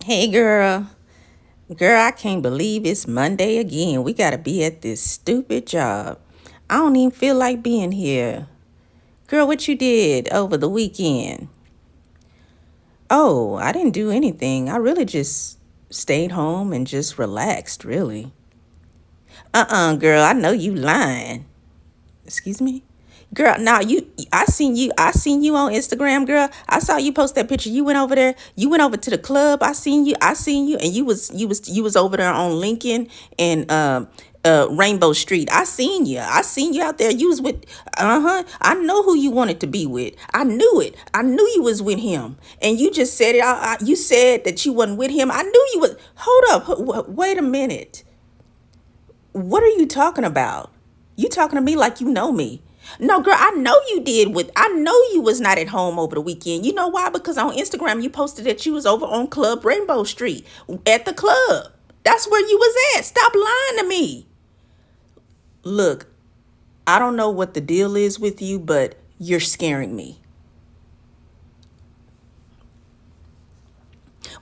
Hey girl. Girl, I can't believe it's Monday again. We gotta be at this stupid job. I don't even feel like being here. Girl, what you did over the weekend? Oh, I didn't do anything. I really just stayed home and just relaxed, really. Girl, I know you lying. Excuse me? Girl, now I seen you on Instagram, girl. I saw you post that picture. You went over there. You went over to the club. I seen you, and you was over there on Lincoln and Rainbow Street. I seen you out there. You was with I know who you wanted to be with. I knew it. I knew you was with him. And you just said it. You said that you wasn't with him. I knew you was. Hold up. Wait a minute. What are you talking about? You talking to me like you know me. No, girl, I know you was not at home over the weekend. You know why? Because on Instagram you posted that you was over on Club Rainbow Street at the club. That's where you was at. Stop lying to me. Look, I don't know what the deal is with you, but you're scaring me.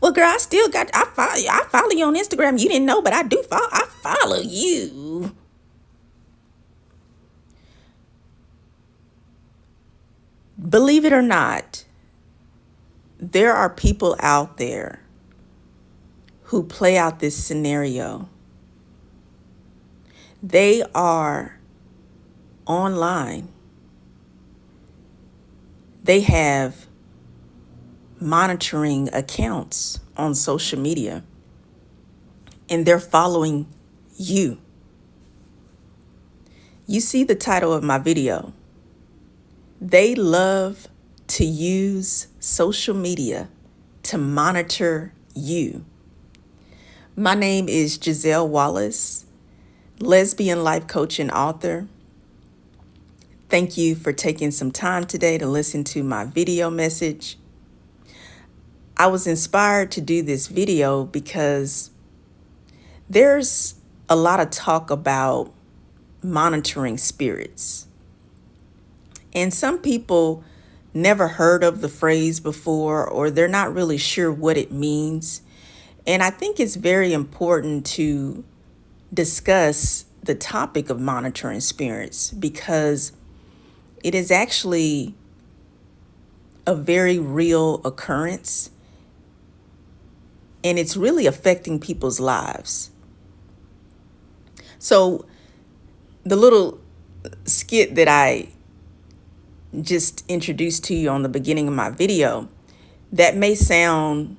Well, girl, I follow you on Instagram. You didn't know, but I follow you. Believe it or not, there are people out there who play out this scenario. They are online. They have monitoring accounts on social media and they're following you. You see the title of my video. They love to use social media to monitor you. My name is Giselle Wallace, lesbian life coach and author. Thank you for taking some time today to listen to my video message. I was inspired to do this video because there's a lot of talk about monitoring spirits. And some people never heard of the phrase before, or they're not really sure what it means. And I think it's very important to discuss the topic of monitoring spirits because it is actually a very real occurrence and it's really affecting people's lives. So the little skit that I just introduced to you on the beginning of my video, that may sound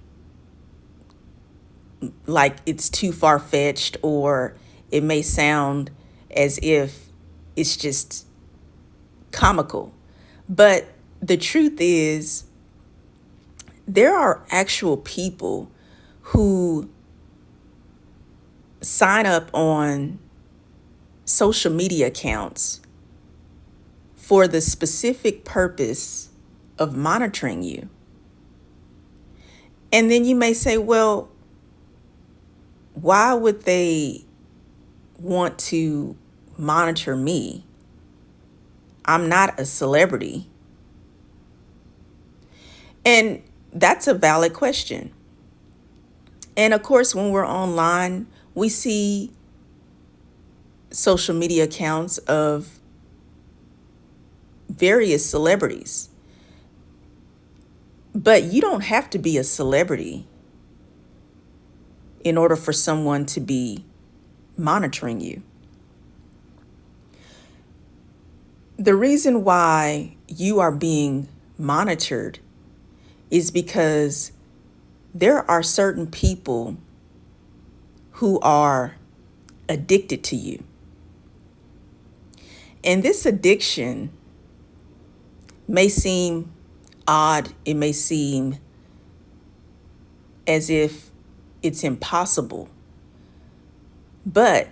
like it's too far-fetched, or it may sound as if it's just comical. But the truth is, there are actual people who sign up on social media accounts for the specific purpose of monitoring you. And then you may say, well, why would they want to monitor me? I'm not a celebrity. And that's a valid question. And of course, when we're online, we see social media accounts of various celebrities. But you don't have to be a celebrity in order for someone to be monitoring you. The reason why you are being monitored is because there are certain people who are addicted to you. And this addiction may seem odd. It may seem as if it's impossible. But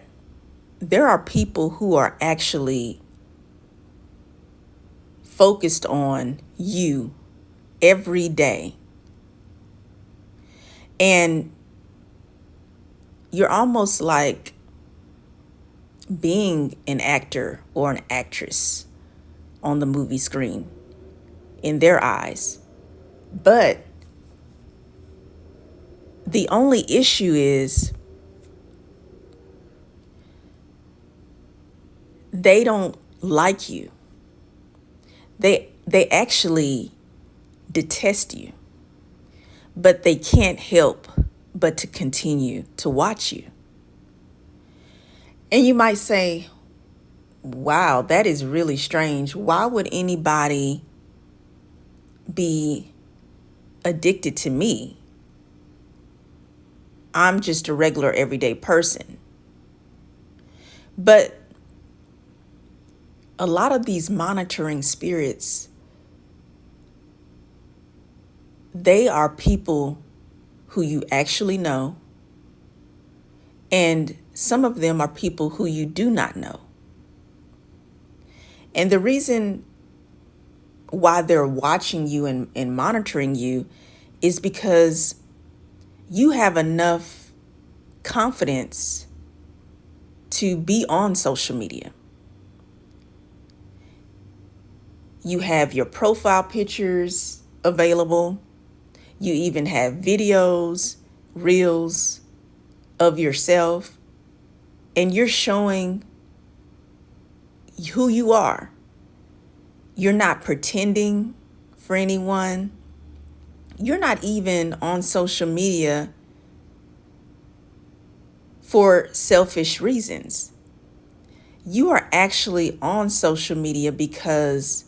there are people who are actually focused on you every day. And you're almost like being an actor or an actress on the movie screen in their eyes. But The only issue is they don't like you. They actually detest you, but they can't help but to continue to watch you. And you might say, wow, that is really strange. Why would anybody be addicted to me? I'm just a regular everyday person. But a lot of these monitoring spirits, they are people who you actually know, and some of them are people who you do not know. And the reason why they're watching you and monitoring you is because you have enough confidence to be on social media. You have your profile pictures available. You even have videos, reels of yourself, and you're showing who you are. You're not pretending for anyone. You're not even on social media for selfish reasons. You are actually on social media because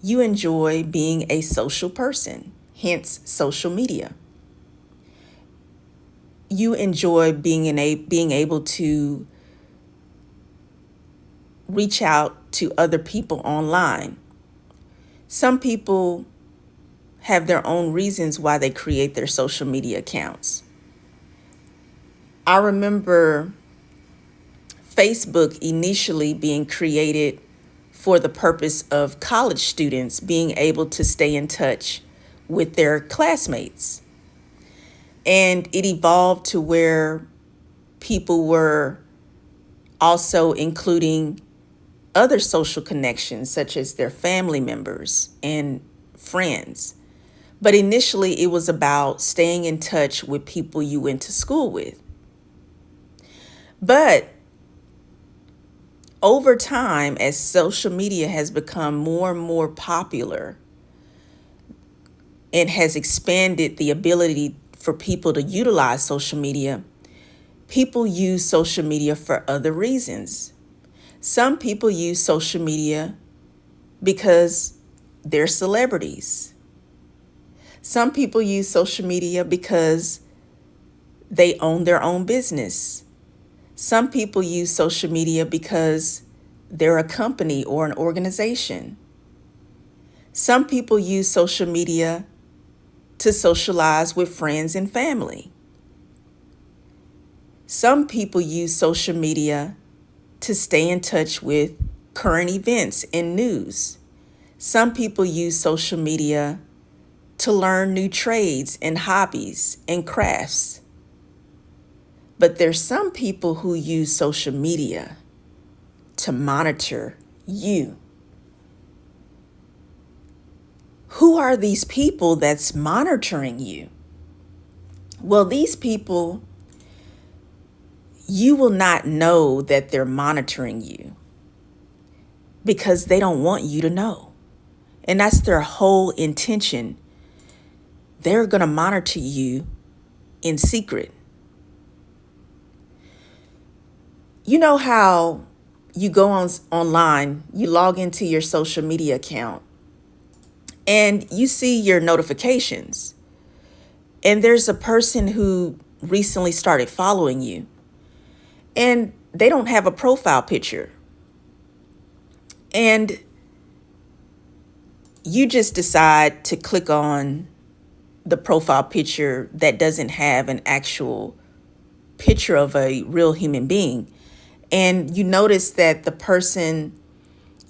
you enjoy being a social person, hence social media. You enjoy being able to reach out to other people online. Some people have their own reasons why they create their social media accounts. I remember Facebook initially being created for the purpose of college students being able to stay in touch with their classmates. And it evolved to where people were also including other social connections, such as their family members and friends. But initially, it was about staying in touch with people you went to school with. But over time, as social media has become more and more popular and has expanded the ability for people to utilize social media, people use social media for other reasons. Some people use social media because they're celebrities. Some people use social media because they own their own business. Some people use social media because they're a company or an organization. Some people use social media to socialize with friends and family. Some people use social media to stay in touch with current events and news. Some people use social media to learn new trades and hobbies and crafts. But there's some people who use social media to monitor you. Who are these people that's monitoring you? Well, these people, you will not know that they're monitoring you because they don't want you to know. And that's their whole intention. They're going to monitor you in secret. You know how you go online, you log into your social media account, and you see your notifications. And there's a person who recently started following you, and they don't have a profile picture. And you just decide to click on the profile picture that doesn't have an actual picture of a real human being. And you notice that the person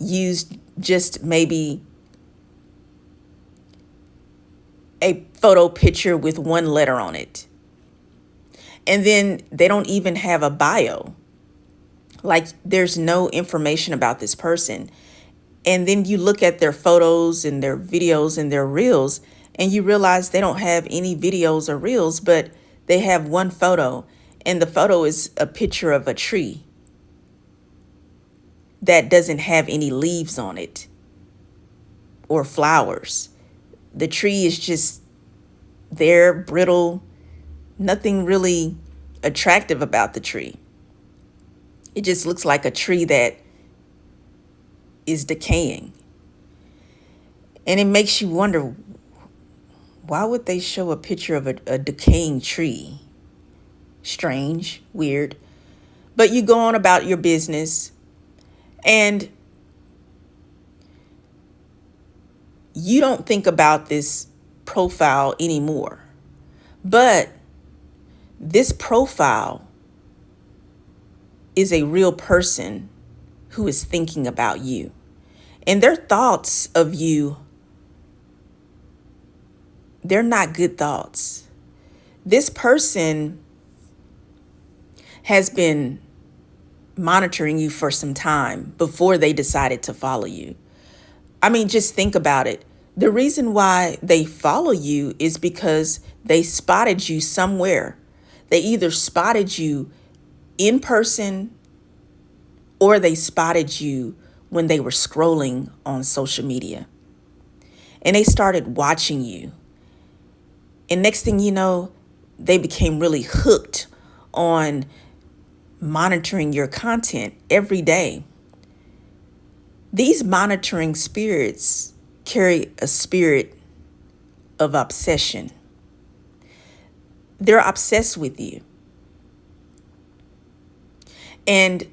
used just maybe a photo picture with one letter on it. And then they don't even have a bio. Like there's no information about this person. And then you look at their photos and their videos and their reels, and you realize they don't have any videos or reels, but they have one photo, and the photo is a picture of a tree that doesn't have any leaves on it or flowers. The tree is just there, brittle, nothing really attractive about the tree. It just looks like a tree that is decaying. And it makes you wonder, why would they show a picture of a decaying tree? Strange, weird. But you go on about your business, and you don't think about this profile anymore. But this profile is a real person who is thinking about you. And their thoughts of you, they're not good thoughts. This person has been monitoring you for some time before they decided to follow you. I mean, just think about it. The reason why they follow you is because they spotted you somewhere. They either spotted you in person or they spotted you when they were scrolling on social media. And they started watching you. And next thing you know, they became really hooked on monitoring your content every day. These monitoring spirits carry a spirit of obsession. They're obsessed with you. And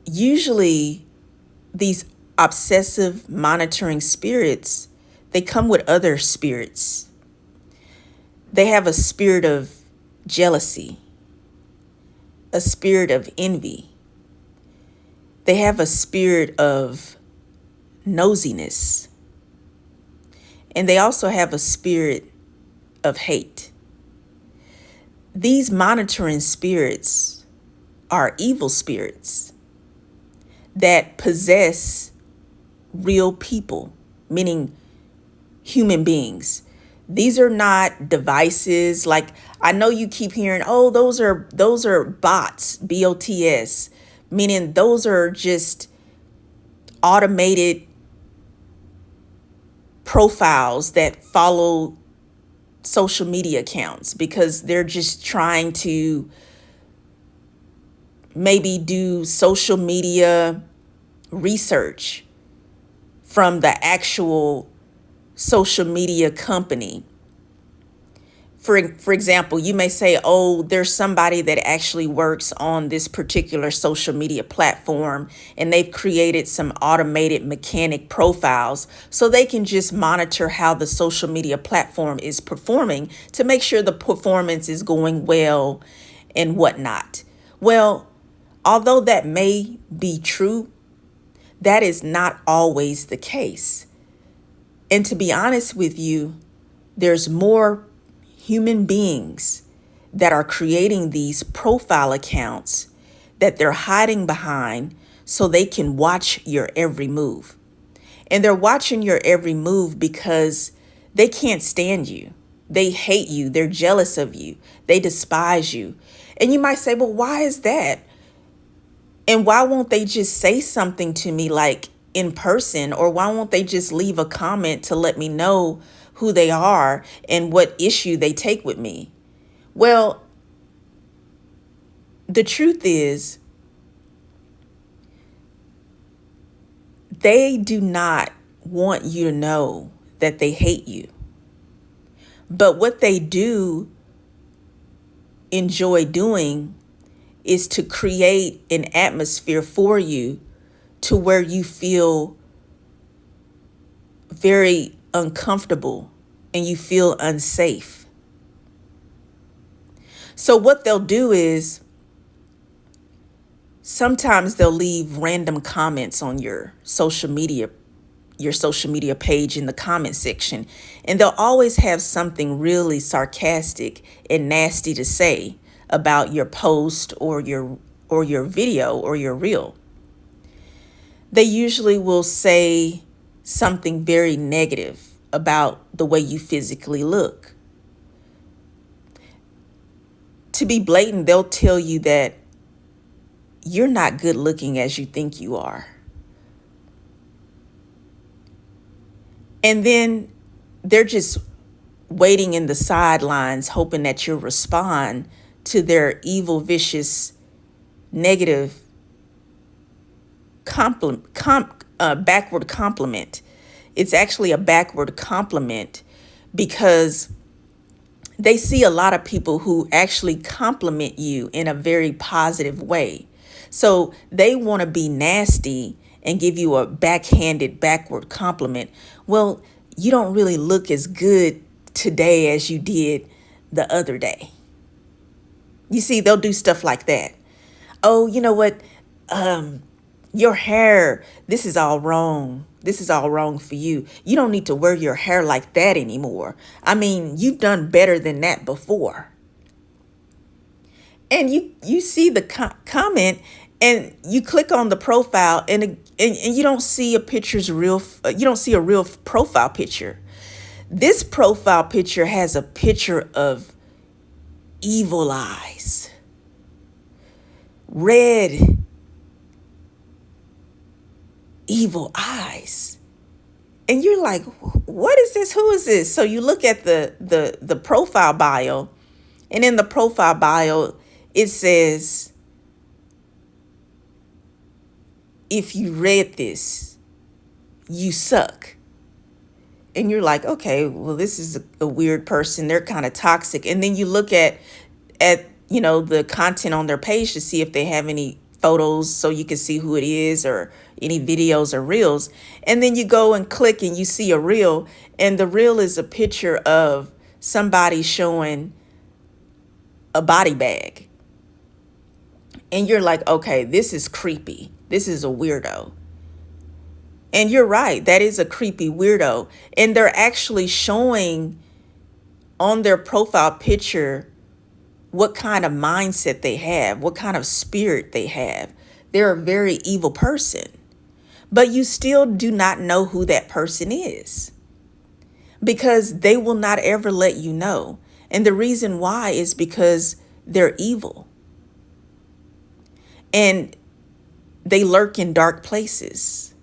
usually these obsessive monitoring spirits, they come with other spirits. They have a spirit of jealousy, a spirit of envy. They have a spirit of nosiness. And they also have a spirit of hate. These monitoring spirits are evil spirits that possess real people, meaning human beings. These are not devices. Like, I know you keep hearing, oh, those are bots, BOTS, meaning those are just automated profiles that follow social media accounts because they're just trying to maybe do social media research from the actual social media company. For example, you may say, oh, there's somebody that actually works on this particular social media platform and they've created some automated mechanic profiles so they can just monitor how the social media platform is performing to make sure the performance is going well and whatnot. Well, although that may be true, that is not always the case. And to be honest with you, there's more human beings that are creating these profile accounts that they're hiding behind so they can watch your every move. And they're watching your every move because they can't stand you. They hate you. They're jealous of you. They despise you. And you might say, well, why is that? And why won't they just say something to me like in person? Or why won't they just leave a comment to let me know who they are and what issue they take with me? Well, the truth is, they do not want you to know that they hate you. But what they do enjoy doing is to create an atmosphere for you to where you feel very uncomfortable and you feel unsafe. So what they'll do is sometimes they'll leave random comments on your social media page in the comment section, and they'll always have something really sarcastic and nasty to say about your post or your video or your reel. They usually will say something very negative about the way you physically look. to be blatant, they'll tell you that you're not good looking as you think you are. And then they're just waiting in the sidelines, hoping that you'll respond to their evil, vicious, negative backward compliment. It's actually a backward compliment because they see a lot of people who actually compliment you in a very positive way. So they want to be nasty and give you a backhanded backward compliment. Well, you don't really look as good today as you did the other day. You see, they'll do stuff like that. Oh, you know what? Your hair, this is all wrong. This is all wrong for you. You don't need to wear your hair like that anymore. I mean, you've done better than that before. And you see the comment and you click on the profile and you don't see a picture's real, you don't see a real profile picture. This profile picture has a picture of evil eyes, red, evil eyes. And you're like, what is this? Who is this? So you look at the profile bio, and in the profile bio, it says, if you read this, you suck. And you're like, okay, well, this is a weird person. They're kind of toxic. And then you look at the content on their page to see if they have any photos so you can see who it is, or any videos or reels. And then you go and click and you see a reel, and the reel is a picture of somebody showing a body bag. And you're like, okay, this is creepy. This is a weirdo. And you're right, that is a creepy weirdo. And they're actually showing on their profile picture what kind of mindset they have, what kind of spirit they have. They're a very evil person. But you still do not know who that person is, because they will not ever let you know. And the reason why is because they're evil. And they lurk in dark places.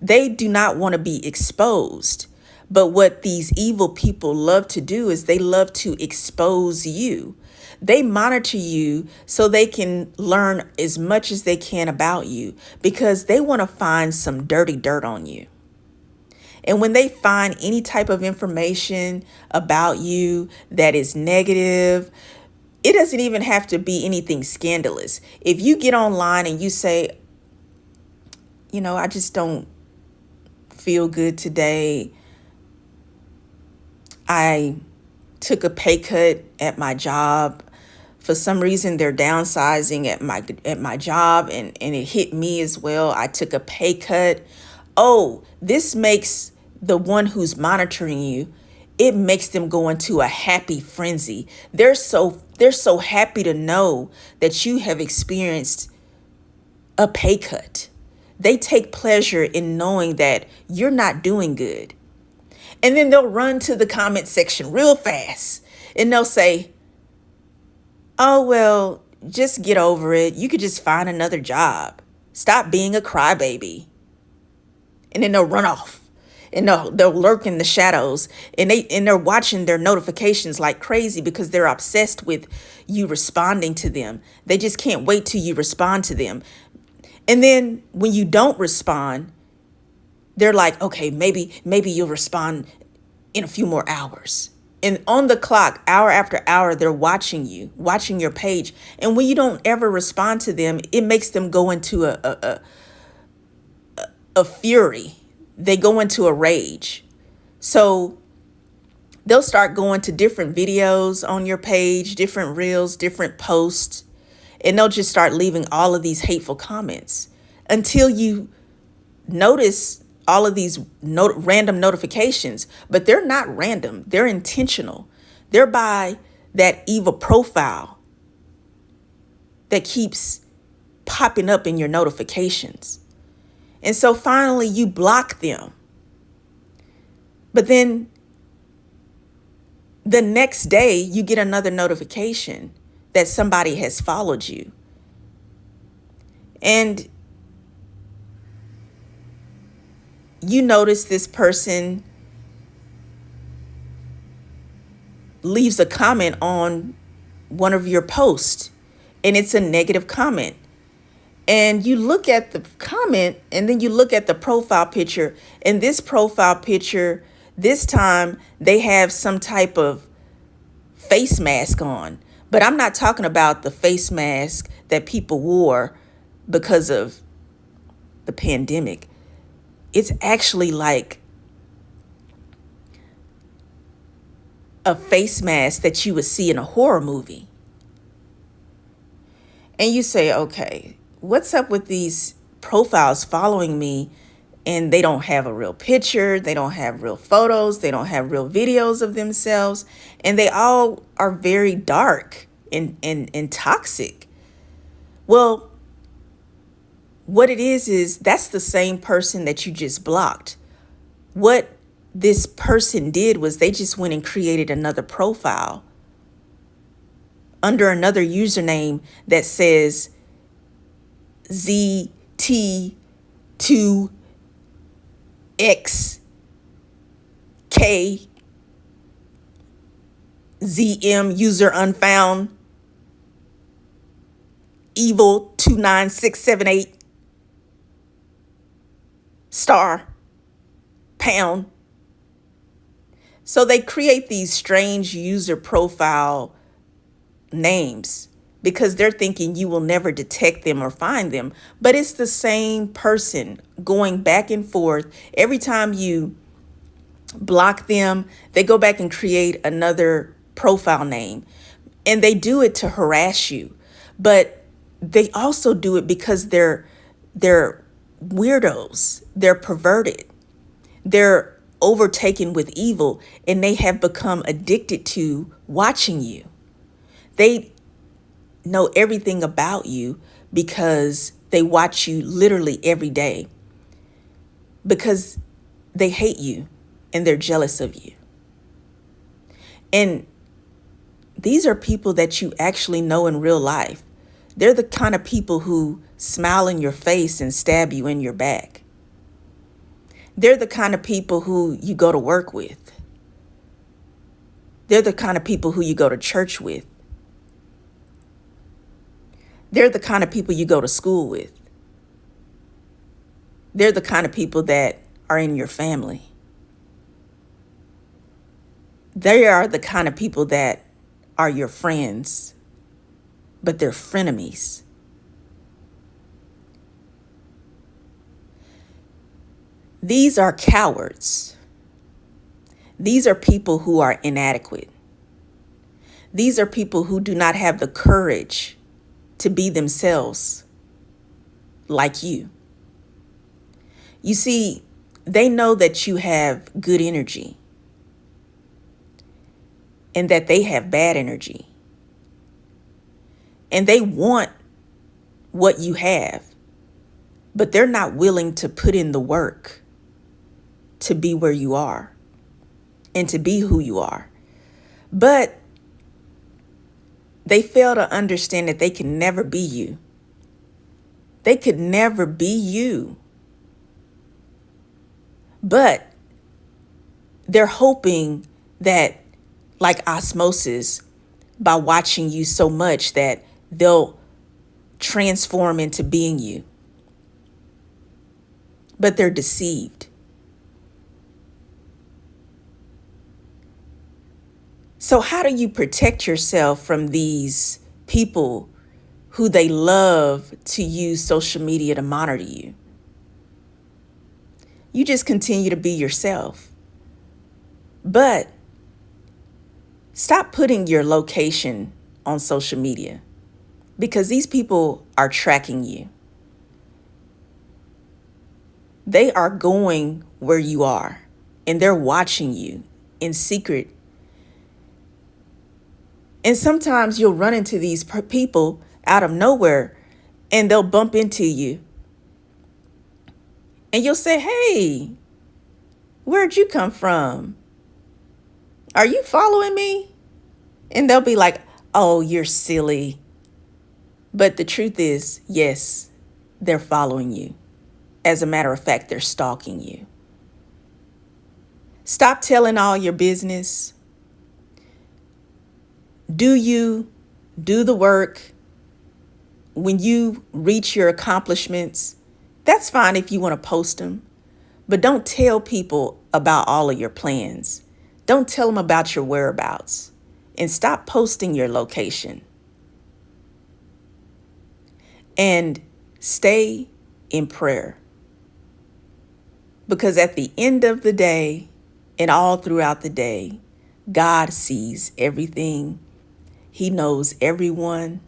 They do not want to be exposed. But what these evil people love to do is they love to expose you. They monitor you so they can learn as much as they can about you, because they want to find some dirty dirt on you. And when they find any type of information about you that is negative, it doesn't even have to be anything scandalous. If you get online and you say, I just don't feel good today. I took a pay cut at my job. For some reason, they're downsizing at my job, and it hit me as well. I took a pay cut. Oh, this makes the one who's monitoring you, it makes them go into a happy frenzy. They're so happy to know that you have experienced a pay cut. They take pleasure in knowing that you're not doing good. And then they'll run to the comment section real fast and they'll say, oh, well, just get over it. You could just find another job. Stop being a crybaby. And then they'll run off and they'll lurk in the shadows, and they're watching their notifications like crazy because they're obsessed with you responding to them. They just can't wait till you respond to them. And then when you don't respond, they're like, okay, maybe you'll respond in a few more hours. And on the clock, hour after hour, they're watching you, watching your page. And when you don't ever respond to them, it makes them go into a fury. They go into a rage. So they'll start going to different videos on your page, different reels, different posts, and they'll just start leaving all of these hateful comments until you notice all of these random notifications. But they're not random. They're intentional. They're by that evil profile that keeps popping up in your notifications. And so finally you block them. But then the next day you get another notification that somebody has followed you. And you notice this person leaves a comment on one of your posts, and it's a negative comment. And you look at the comment, and then you look at the profile picture, and this profile picture, this time they have some type of face mask on. But I'm not talking about the face mask that people wore because of the pandemic. It's actually like a face mask that you would see in a horror movie. And you say, okay, what's up with these profiles following me? And they don't have a real picture. They don't have real photos. They don't have real videos of themselves. And they all are very dark and toxic. Well, what it is that's the same person that you just blocked. What this person did was they just went and created another profile under another username that says ZT2XK ZM user unfound evil 29678 star pound. So they create these strange user profile names because they're thinking you will never detect them or find them. But it's the same person going back and forth. Every time you block them, they go back and create another profile name. And they do it to harass you. But they also do it because they're weirdos. They're perverted. They're overtaken with evil, and they have become addicted to watching you. They know everything about you because they watch you literally every day, because they hate you and they're jealous of you. And these are people that you actually know in real life. They're the kind of people who smile in your face and stab you in your back. They're the kind of people who you go to work with. They're the kind of people who you go to church with. They're the kind of people you go to school with. They're the kind of people that are in your family. They are the kind of people that are your friends, but they're frenemies. These are cowards. These are people who are inadequate. These are people who do not have the courage to be themselves like you. You see, they know that you have good energy and that they have bad energy. And they want what you have, but they're not willing to put in the work to be where you are and to be who you are. But they fail to understand that they can never be you. They could never be you. But they're hoping that, like osmosis, by watching you so much that they'll transform into being you. But they're deceived. So how do you protect yourself from these people who they love to use social media to monitor you? You just continue to be yourself. But stop putting your location on social media, because these people are tracking you. They are going where you are, and they're watching you in secret. And sometimes you'll run into these people out of nowhere, and they'll bump into you. And you'll say, hey, where'd you come from? Are you following me? And they'll be like, oh, you're silly. But the truth is, yes, they're following you. As a matter of fact, they're stalking you. Stop telling all your business. Do you do the work? When you reach your accomplishments, that's fine if you want to post them, but don't tell people about all of your plans. Don't tell them about your whereabouts, and stop posting your location. And stay in prayer. Because at the end of the day and all throughout the day, God sees everything. He knows everyone.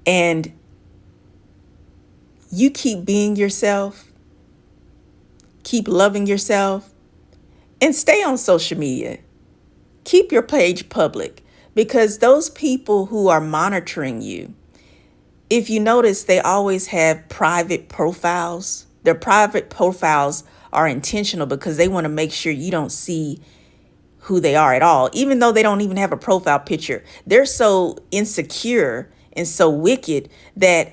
And you keep being yourself, keep loving yourself, and stay on social media. Keep your page public, because those people who are monitoring you, if you notice, they always have private profiles. Their private profiles are intentional because they want to make sure you don't see who they are at all, even though they don't even have a profile picture. They're so insecure and so wicked that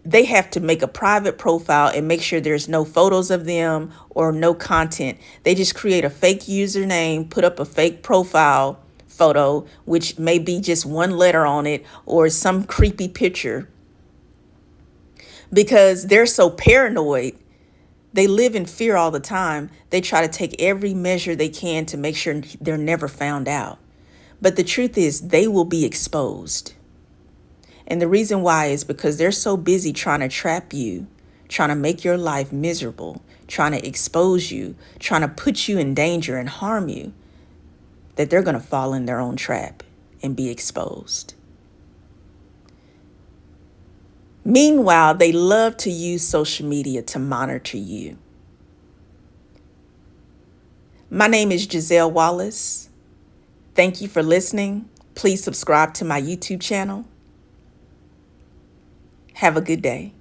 they have to make a private profile and make sure there's no photos of them or no content. They just create a fake username, put up a fake profile photo, which may be just one letter on it or some creepy picture, because they're so paranoid. They live in fear all the time. They try to take every measure they can to make sure they're never found out. But the truth is, they will be exposed. And the reason why is because they're so busy trying to trap you, trying to make your life miserable, trying to expose you, trying to put you in danger and harm you, that they're going to fall in their own trap and be exposed. Meanwhile, they love to use social media to monitor you. My name is Giselle Wallace. Thank you for listening. Please subscribe to my YouTube channel. Have a good day.